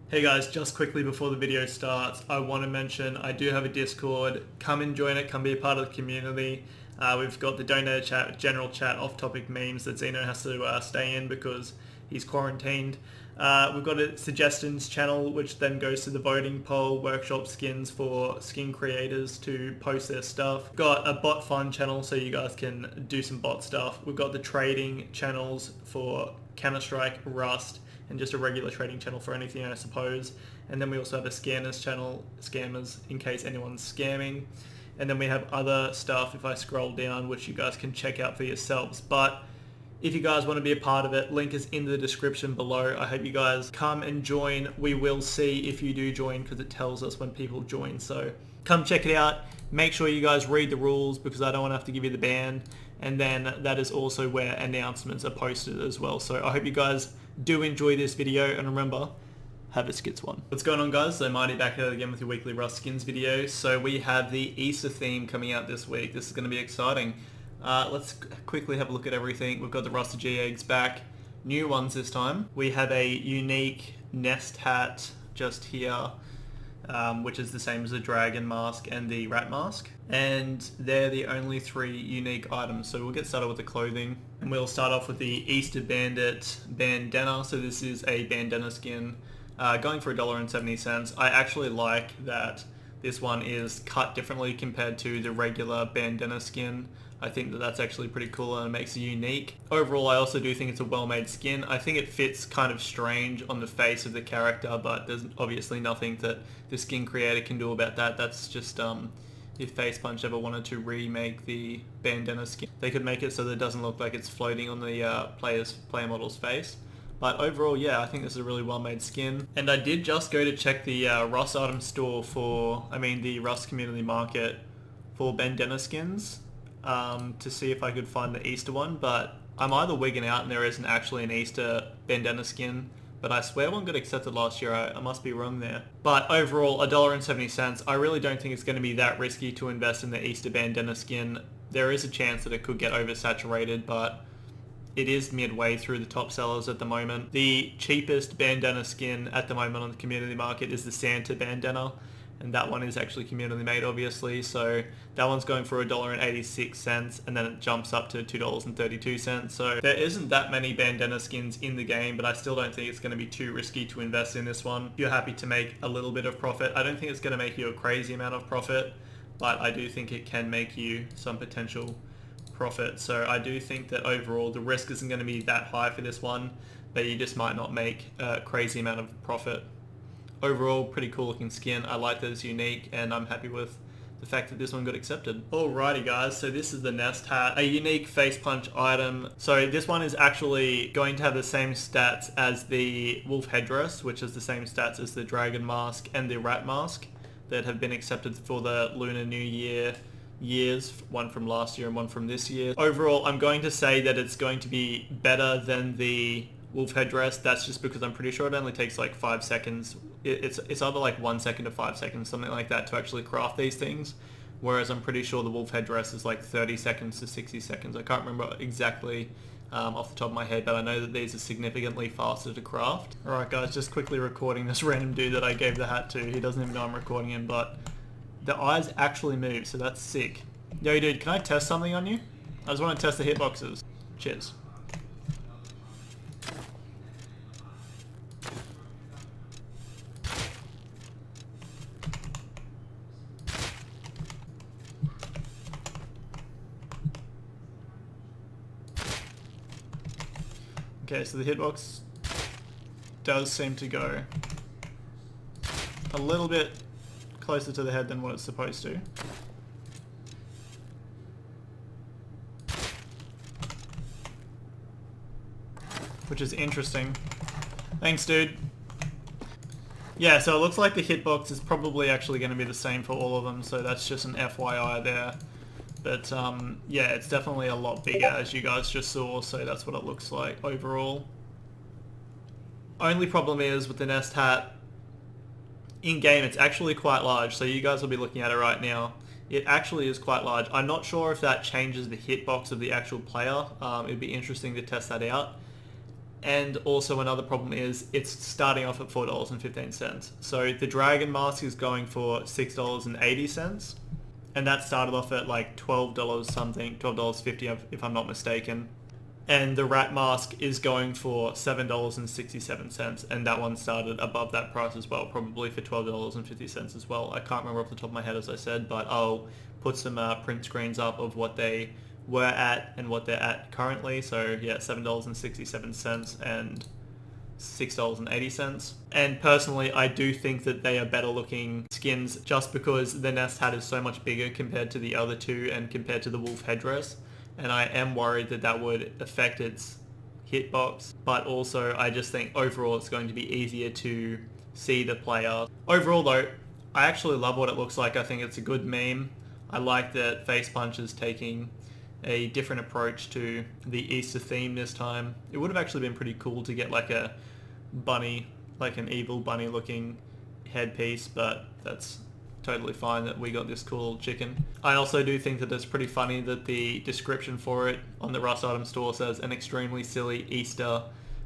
Hey guys, just quickly before the video starts, I want to mention I do have a Discord. Come and join it, come be a part of the community. We've got the donator chat, general chat, off-topic memes that Zeno has to stay in because he's quarantined. We've got a suggestions channel which then goes to the voting poll, workshop skins for skin creators to post their stuff. We've got a bot fun channel so you guys can do some bot stuff. We've got the trading channels for Counter-Strike, Rust, and just a regular trading channel for anything, I suppose. And then we also have a scanners channel, scammers, in case anyone's scamming. And then we have other stuff if I scroll down, which you guys can check out for yourselves. But if you guys want to be a part of it, link is in the description below. I hope you guys come and join. We will see if you do join because it tells us when people join. So come check it out. Make sure you guys read the rules because I don't want to have to give you the ban. And then that is also where announcements are posted as well. So I hope you guys do enjoy this video, and remember, have a skits one. What's going on, guys? So Mighty back here again with your weekly Rust skins video. So we have the Easter theme coming out this week. This is going to be exciting. Let's quickly have a look at everything. We've got the Rusted G eggs back, new ones this time. We have a unique nest hat just here, which is the same as the dragon mask and the rat mask. And they're the only three unique items. So we'll get started with the clothing. And we'll start off with the Easter Bandit bandana. So this is a bandana skin going for $1.70. I actually like that this one is cut differently compared to the regular bandana skin. I think that that's actually pretty cool and it makes it unique. Overall, I also do think it's a well-made skin. I think it fits kind of strange on the face of the character, but there's obviously nothing that the skin creator can do about that. That's just if Facepunch ever wanted to remake the bandana skin, they could make it so that it doesn't look like it's floating on the player model's face. But overall, yeah, I think this is a really well-made skin. And I did just go to check the Rust item store the Rust community market for bandana skins to see if I could find the Easter one, but I'm either wigging out and there isn't actually an Easter bandana skin, but I swear one got accepted last year. I must be wrong there. But overall, $1.70. I really don't think it's going to be that risky to invest in the Easter bandana skin. There is a chance that it could get oversaturated, but it is midway through the top sellers at the moment. The cheapest bandana skin at the moment on the community market is the Santa bandana, and that one is actually community made, obviously. So that one's going for $1.86, and then it jumps up to $2.32. So there isn't that many bandana skins in the game, but I still don't think it's going to be too risky to invest in this one. If you're happy to make a little bit of profit, I don't think it's going to make you a crazy amount of profit, but I do think it can make you some potential profit. So I do think that overall the risk isn't going to be that high for this one, but you just might not make a crazy amount of profit. Overall, pretty cool looking skin. I like that it's unique, and I'm happy with the fact that this one got accepted. Alrighty guys, so this is the nest hat, a unique Facepunch item. So this one is actually going to have the same stats as the wolf headdress, which is the same stats as the dragon mask and the rat mask that have been accepted for the Lunar New Year years, one from last year and one from this year. Overall, I'm going to say that it's going to be better than the wolf headdress. That's just because I'm pretty sure it only takes like 5 seconds. It's either like 1 second to 5 seconds, something like that, to actually craft these things. Whereas I'm pretty sure the wolf headdress is like 30 seconds to 60 seconds. I can't remember exactly off the top of my head, but I know that these are significantly faster to craft. Alright guys, just quickly recording this random dude that I gave the hat to. He doesn't even know I'm recording him, but the eyes actually move, so that's sick. Yo dude, can I test something on you? I just want to test the hitboxes. Cheers. Okay, so the hitbox does seem to go a little bit closer to the head than what it's supposed to. Which is interesting. Thanks, dude. Yeah, so it looks like the hitbox is probably actually going to be the same for all of them, so that's just an FYI there. But yeah, it's definitely a lot bigger, as you guys just saw, so that's what it looks like overall. Only problem is with the nest hat, in-game it's actually quite large, so you guys will be looking at it right now. It actually is quite large. I'm not sure if that changes the hitbox of the actual player. It'd be interesting to test that out. And also another problem is it's starting off at $4.15. So the Dragon Mask is going for $6.80. And that started off at like $12 something, $12.50 if I'm not mistaken. And the Rat Mask is going for $7.67, and that one started above that price as well, probably for $12.50 as well. I can't remember off the top of my head, as I said, but I'll put some print screens up of what they were at and what they're at currently. So yeah, $7.67 and $6.80. And personally, I do think that they are better looking skins just because the nest hat is so much bigger compared to the other two and compared to the wolf headdress. And I am worried that that would affect its hitbox. But also, I just think overall it's going to be easier to see the player. Overall though, I actually love what it looks like. I think it's a good meme. I like that Face Punch is taking a different approach to the Easter theme this time. It would have actually been pretty cool to get like a bunny, like an evil bunny looking headpiece, but that's totally fine that we got this cool chicken. I also do think that it's pretty funny that the description for it on the Rust Item Store says an extremely silly Easter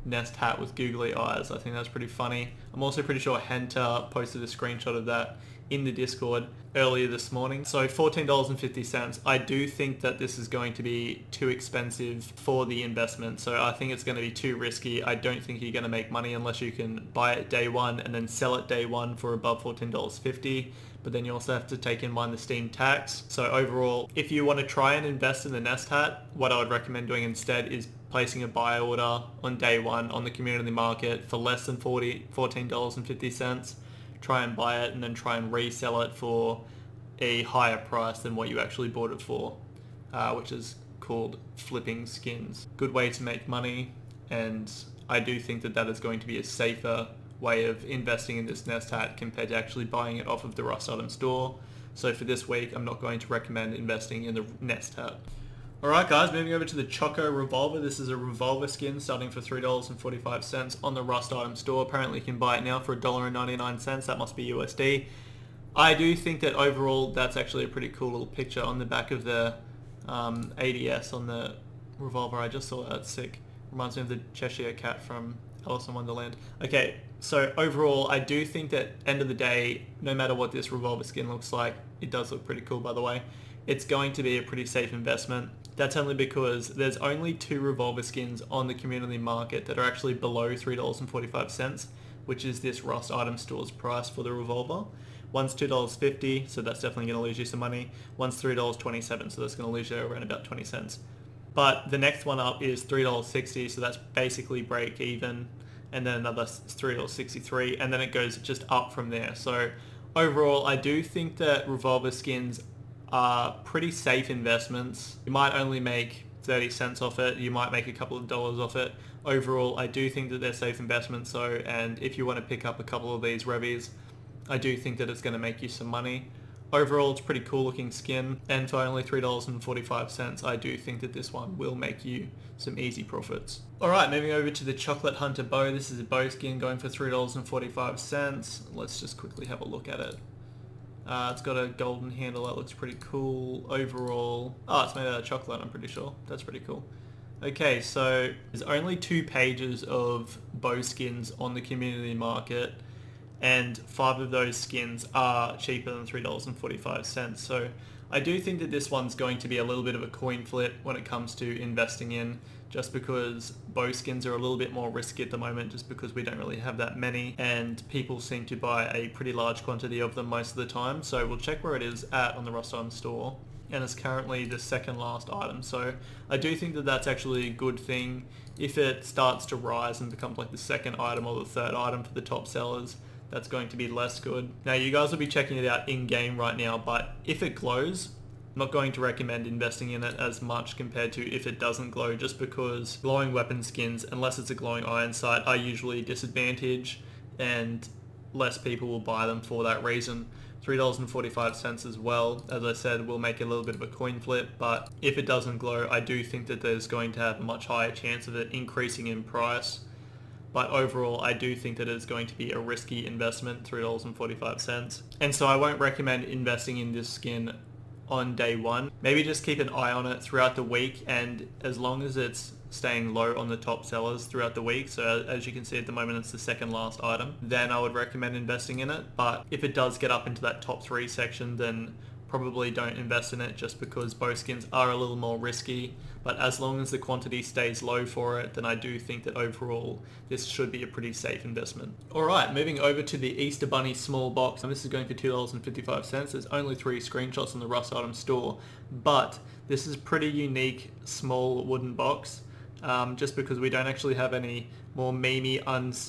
nest hat with googly eyes. I think that's pretty funny. I'm also pretty sure Henta posted a screenshot of that in the Discord earlier this morning. So $14.50. I do think that this is going to be too expensive for the investment. So I think it's going to be too risky. I don't think you're going to make money unless you can buy it day one and then sell it day one for above $14.50. But then you also have to take in mind the Steam tax. So overall, if you want to try and invest in the nest hat, what I would recommend doing instead is placing a buy order on day one on the community market for less than $14.50. Try and buy it and then try and resell it for a higher price than what you actually bought it for, which is called flipping skins. Good way to make money, and I do think that that is going to be a safer way of investing in this nest hat compared to actually buying it off of the Rust Item Store. So for this week, I'm not going to recommend investing in the nest hat. Alright guys, moving over to the Choco Revolver. This is a revolver skin starting for $3.45 on the Rust Item Store. Apparently you can buy it now for $1.99. That must be USD. I do think that overall that's actually a pretty cool little picture on the back of the ADS on the revolver. I just saw that. That's sick. Reminds me of the Cheshire Cat from Alice in Wonderland. Okay, so overall I do think that end of the day, no matter what this revolver skin looks like, it does look pretty cool by the way, it's going to be a pretty safe investment. That's only because there's only two revolver skins on the community market that are actually below $3.45, which is this Rust Item Store's price for the revolver. One's $2.50, so that's definitely going to lose you some money. One's $3.27, so that's going to lose you around about 20 cents. But the next one up is $3.60, so that's basically break even. And then another $3.63, and then it goes just up from there. So overall, I do think that revolver skins are pretty safe investments. You might only make 30 cents off it. You might make a couple of dollars off it. Overall, I do think that they're safe investments though, and if you want to pick up a couple of these revies, I do think that it's going to make you some money. Overall, it's a pretty cool looking skin, and for only $3.45, I do think that this one will make you some easy profits. Alright, moving over to the Chocolate Hunter bow. This is a bow skin going for $3.45. Let's just quickly have a look at it. It's got a golden handle, that looks pretty cool. Overall, it's made out of chocolate, I'm pretty sure. That's pretty cool. Okay, so there's only 2 pages of bow skins on the community market, and 5 of those skins are cheaper than $3.45. So I do think that this one's going to be a little bit of a coin flip when it comes to investing in, just because bow skins are a little bit more risky at the moment, just because we don't really have that many and people seem to buy a pretty large quantity of them most of the time. So we'll check where it is at on the Rust Item Store, and it's currently the second last item. So I do think that that's actually a good thing. If it starts to rise and becomes like the second item or the third item for the top sellers, that's going to be less good. Now you guys will be checking it out in game right now, but if it glows, I'm not going to recommend investing in it as much compared to if it doesn't glow, just because glowing weapon skins, unless it's a glowing iron sight, are usually a disadvantage and less people will buy them for that reason. $3.45 as well, as I said, will make a little bit of a coin flip, but if it doesn't glow, I do think that there's going to have a much higher chance of it increasing in price. But overall, I do think that it's going to be a risky investment, $3.45. And so I won't recommend investing in this skin on day one. Maybe just keep an eye on it throughout the week, and as long as it's staying low on the top sellers throughout the week, so as you can see at the moment it's the second last item, then I would recommend investing in it. But if it does get up into that top 3 section, then probably don't invest in it, just because both skins are a little more risky. But as long as the quantity stays low for it, then I do think that overall this should be a pretty safe investment. Alright, moving over to the Easter Bunny small box, and this is going for $2.55. There's only 3 screenshots on the Rust Item store, but this is a pretty unique small wooden box, just because we don't actually have any more memey,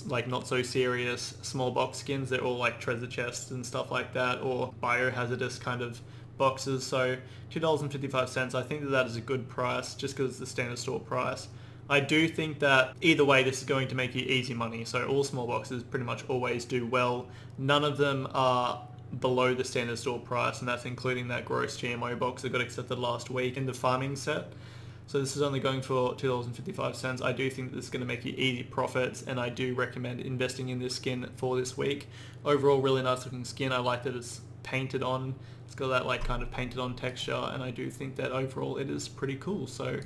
like not so serious small box skins. They're all like treasure chests and stuff like that, or biohazardous kind of boxes. So $2.55, I think that is a good price just because it's the standard store price. I do think that either way this is going to make you easy money, so all small boxes pretty much always do well. None of them are below the standard store price, and that's including that gross GMO box that got accepted last week in the farming set. So this is only going for $2.55. I do think that this is going to make you easy profits, and I do recommend investing in this skin for this week. Overall, really nice looking skin. I like that it's painted on. It's got that like kind of painted on texture, and I do think that overall it is pretty cool. So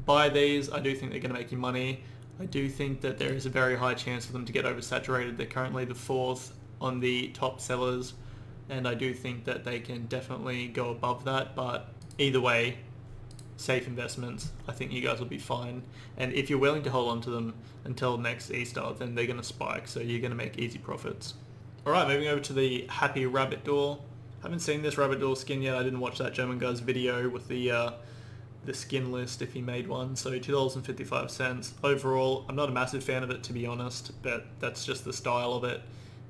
buy these. I do think they're going to make you money. I do think that there is a very high chance for them to get oversaturated. They're currently the 4th on the top sellers, and I do think that they can definitely go above that. But either way, safe investments. I think you guys will be fine, and if you're willing to hold on to them until next Easter, then they're going to spike, so you're going to make easy profits. Alright, moving over to the Happy Rabbit Door. Haven't seen this Rabbit Door skin yet. I didn't watch that German guy's video with the skin list if he made one. So $2.55. Overall, I'm not a massive fan of it, to be honest, but that's just the style of it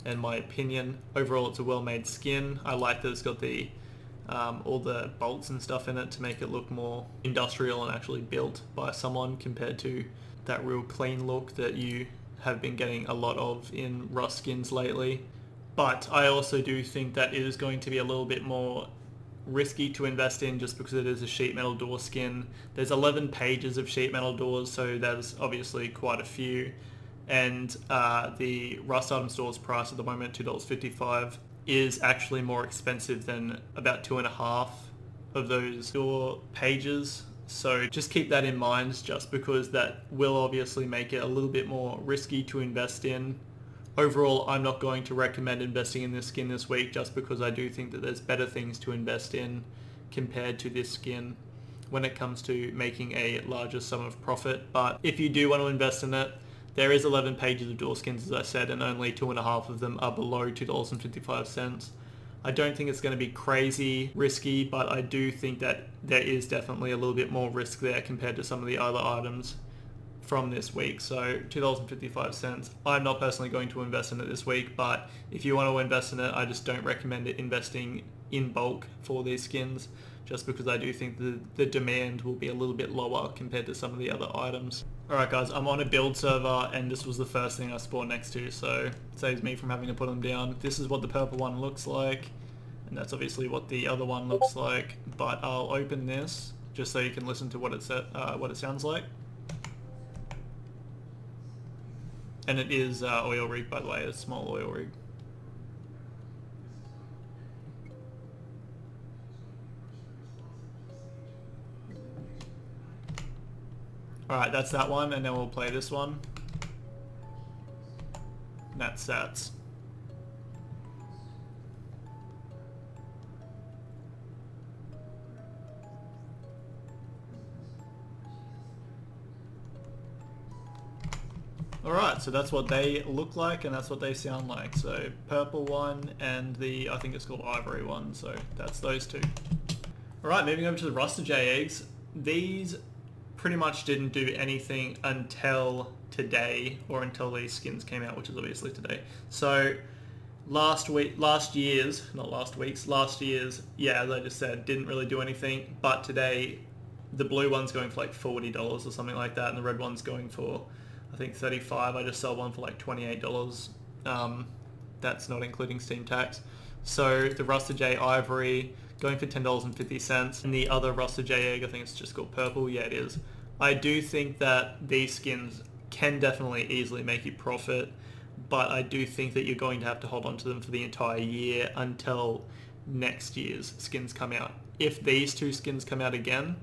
and my opinion. Overall, it's a well-made skin. I like that it's got the all the bolts and stuff in it to make it look more industrial and actually built by someone, compared to that real clean look that you have been getting a lot of in Rust skins lately. But I also do think that it is going to be a little bit more risky to invest in, just because it is a sheet metal door skin. There's 11 pages of sheet metal doors, so there's obviously quite a few. And the Rust Item Store's price at the moment, $2.55, is actually more expensive than about 2.5 of those door pages. So just keep that in mind, just because that will obviously make it a little bit more risky to invest in. Overall, I'm not going to recommend investing in this skin this week, just because I do think that there's better things to invest in compared to this skin when it comes to making a larger sum of profit. But if you do want to invest in it, there is 11 pages of door skins, as I said, and only 2.5 of them are below $2.55. I don't think it's going to be crazy risky, but I do think that there is definitely a little bit more risk there compared to some of the other items from this week. So $2.55. I'm not personally going to invest in it this week, but if you want to invest in it, I just don't recommend it investing in bulk for these skins, just because I do think the demand will be a little bit lower compared to some of the other items. Alright guys, I'm on a build server, and this was the first thing I spawned next to, so it saves me from having to put them down. This is what the purple one looks like, and that's obviously what the other one looks like, but I'll open this just so you can listen to what it sounds like. And it is oil rig, by the way, a small oil rig. Alright, that's that one, and then we'll play this one. And that's sats. Alright, so that's what they look like, and that's what they sound like. So purple one and the, I think it's called ivory one, so that's those two. Alright, moving over to the Rusted J eggs. These pretty much didn't do anything until today, or until these skins came out, which is obviously today. So last year's, yeah, as I just said, didn't really do anything, but today the blue one's going for like $40 or something like that, and the red one's going for, I think, $35. I just sold one for like $28. That's not including Steam tax. So the Rusted J Ivory going for $10.50, and the other Rusted J Egg, I think it's just called Purple. Yeah, it is. I do think that these skins can definitely easily make you profit, but I do think that you're going to have to hold on to them for the entire year until next year's skins come out. If these two skins come out again,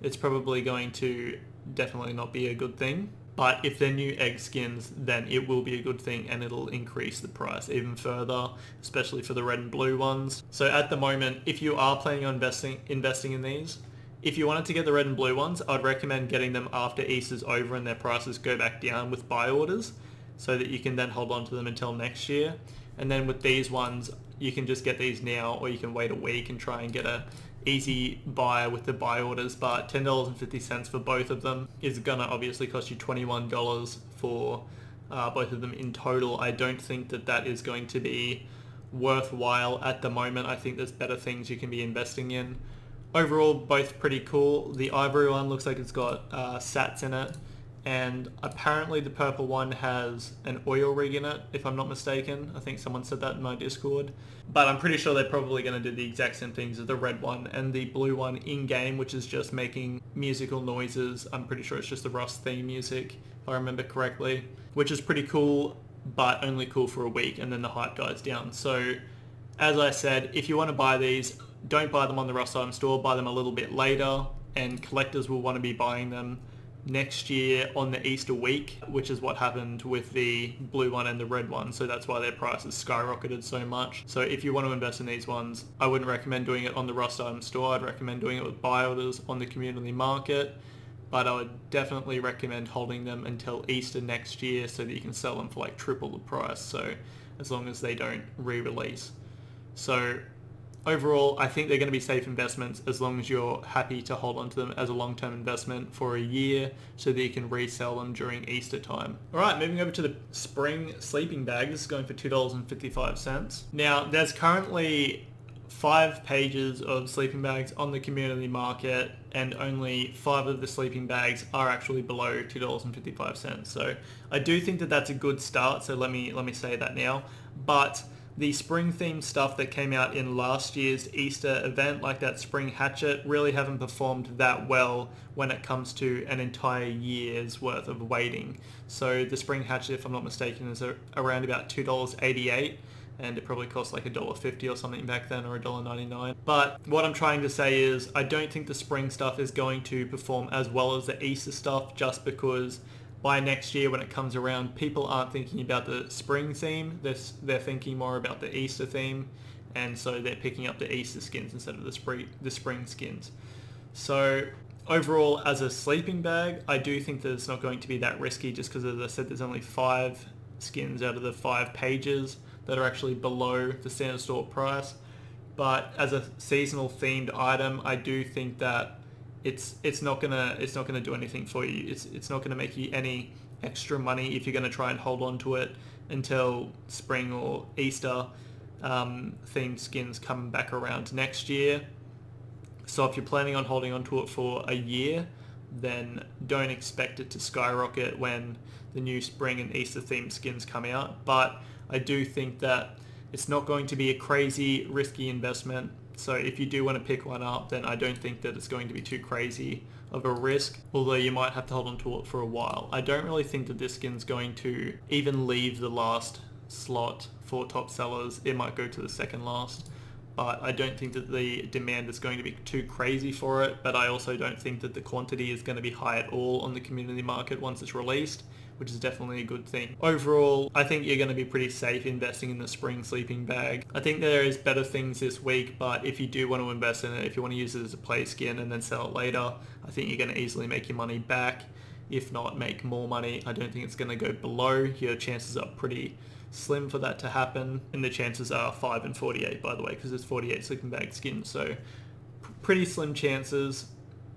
it's probably going to definitely not be a good thing. But if they're new egg skins, then it will be a good thing and it'll increase the price even further, especially for the red and blue ones. So at the moment, if you are planning on investing in these, if you wanted to get the red and blue ones, I'd recommend getting them after Easter's over and their prices go back down with buy orders, so that you can then hold on to them until next year. And then with these ones, you can just get these now, or you can wait a week and try and get a easy buy with the buy orders. But $10.50 for both of them is gonna obviously cost you $21 for both of them in total. I don't think that that is going to be worthwhile at the moment. I think there's better things you can be investing in. Overall, both pretty cool. The ivory one looks like it's got sats in it, and apparently the purple one has an oil rig in it, if I'm not mistaken. I think someone said that in my Discord. But I'm pretty sure they're probably going to do the exact same things as the red one, and the blue one in-game, which is just making musical noises. I'm pretty sure it's just the Rust theme music, if I remember correctly, which is pretty cool, but only cool for a week, and then the hype dies down. So, as I said, if you want to buy these, don't buy them on the Rust item store, buy them a little bit later, and collectors will want to be buying them next year on the Easter week, which is what happened with the blue one and the red one. So that's why their prices skyrocketed so much. So if you want to invest in these ones, I wouldn't recommend doing it on the Rust item store. I'd recommend doing it with buy orders on the community market, but I would definitely recommend holding them until Easter next year so that you can sell them for like triple the price. So as long as they don't re-release. So overall, I think they're going to be safe investments as long as you're happy to hold on to them as a long-term investment for a year so that you can resell them during Easter time. All right, moving over to the spring sleeping bag. This is going for $2.55. Now, there's currently 5 pages of sleeping bags on the community market, and only 5 of the sleeping bags are actually below $2.55. So I do think that that's a good start. So let me say that now. But the spring themed stuff that came out in last year's Easter event, like that spring hatchet, really haven't performed that well when it comes to an entire year's worth of waiting. So the spring hatchet, if I'm not mistaken, is around about $2.88, and it probably cost like $1.50 or something back then, or $1.99. But what I'm trying to say is I don't think the spring stuff is going to perform as well as the Easter stuff, just because by next year when it comes around, people aren't thinking about the spring theme. They're thinking more about the Easter theme, and so they're picking up the Easter skins instead of the spring skins. So overall, as a sleeping bag, I do think that it's not going to be that risky, just because, as I said, there's only 5 skins out of the 5 pages that are actually below the standard store price. But as a seasonal themed item, I do think that it's not gonna do anything for you. It's not gonna make you any extra money if you're gonna try and hold on to it until spring or Easter themed skins come back around next year. So if you're planning on holding on to it for a year, then don't expect it to skyrocket when the new spring and Easter themed skins come out. But I do think that it's not going to be a crazy risky investment. So if you do want to pick one up, then I don't think that it's going to be too crazy of a risk, although you might have to hold on to it for a while. I don't really think that this skin's going to even leave the last slot for top sellers. It might go to the second last, but I don't think that the demand is going to be too crazy for it. But I also don't think that the quantity is going to be high at all on the community market once it's released, which is definitely a good thing. Overall, I think you're going to be pretty safe investing in the spring sleeping bag. I think there is better things this week, but if you do want to invest in it, if you want to use it as a play skin and then sell it later, I think you're going to easily make your money back, if not make more money. I don't think it's going to go below. Your chances are pretty slim for that to happen, and the chances are 5 and 48, by the way, because there's 48 sleeping bag skins, so pretty slim chances.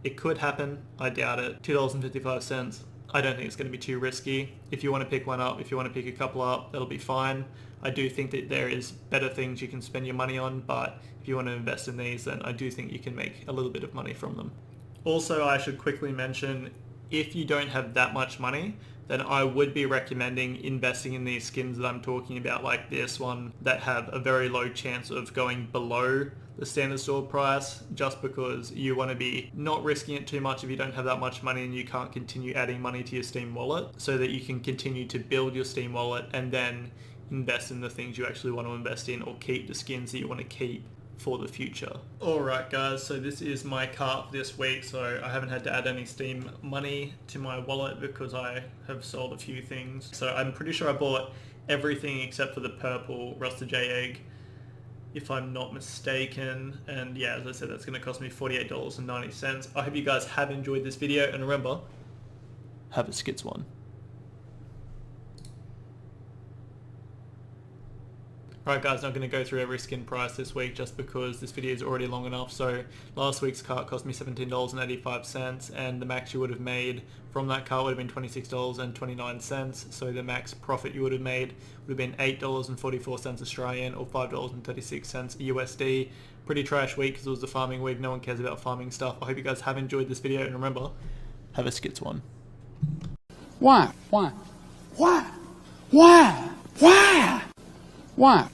It could happen. I doubt it. $2.55. I don't think it's going to be too risky. If you want to pick one up, if you want to pick a couple up, that'll be fine. I do think that there is better things you can spend your money on, but if you want to invest in these, then I do think you can make a little bit of money from them. Also, I should quickly mention, if you don't have that much money, then I would be recommending investing in these skins that I'm talking about, like this one, that have a very low chance of going below the standard store price, just because you want to be not risking it too much if you don't have that much money and you can't continue adding money to your Steam wallet, so that you can continue to build your Steam wallet and then invest in the things you actually want to invest in, or keep the skins that you want to keep for the future. Alright guys, so this is my cart this week, so I haven't had to add any Steam money to my wallet because I have sold a few things. So I'm pretty sure I bought everything except for the purple Rusted J egg, if I'm not mistaken. And yeah, as I said, that's going to cost me $48.90. I hope you guys have enjoyed this video, and remember, have a skits one. Alright guys, I'm going to go through every skin price this week just because this video is already long enough. So last week's cart cost me $17.85, and the max you would have made from that cart would have been $26.29. So the max profit you would have made would have been $8.44 Australian, or $5.36 USD. Pretty trash week because it was the farming week. No one cares about farming stuff. I hope you guys have enjoyed this video, and remember, have a skits one. Why? Why? Why? Why? Why? Why?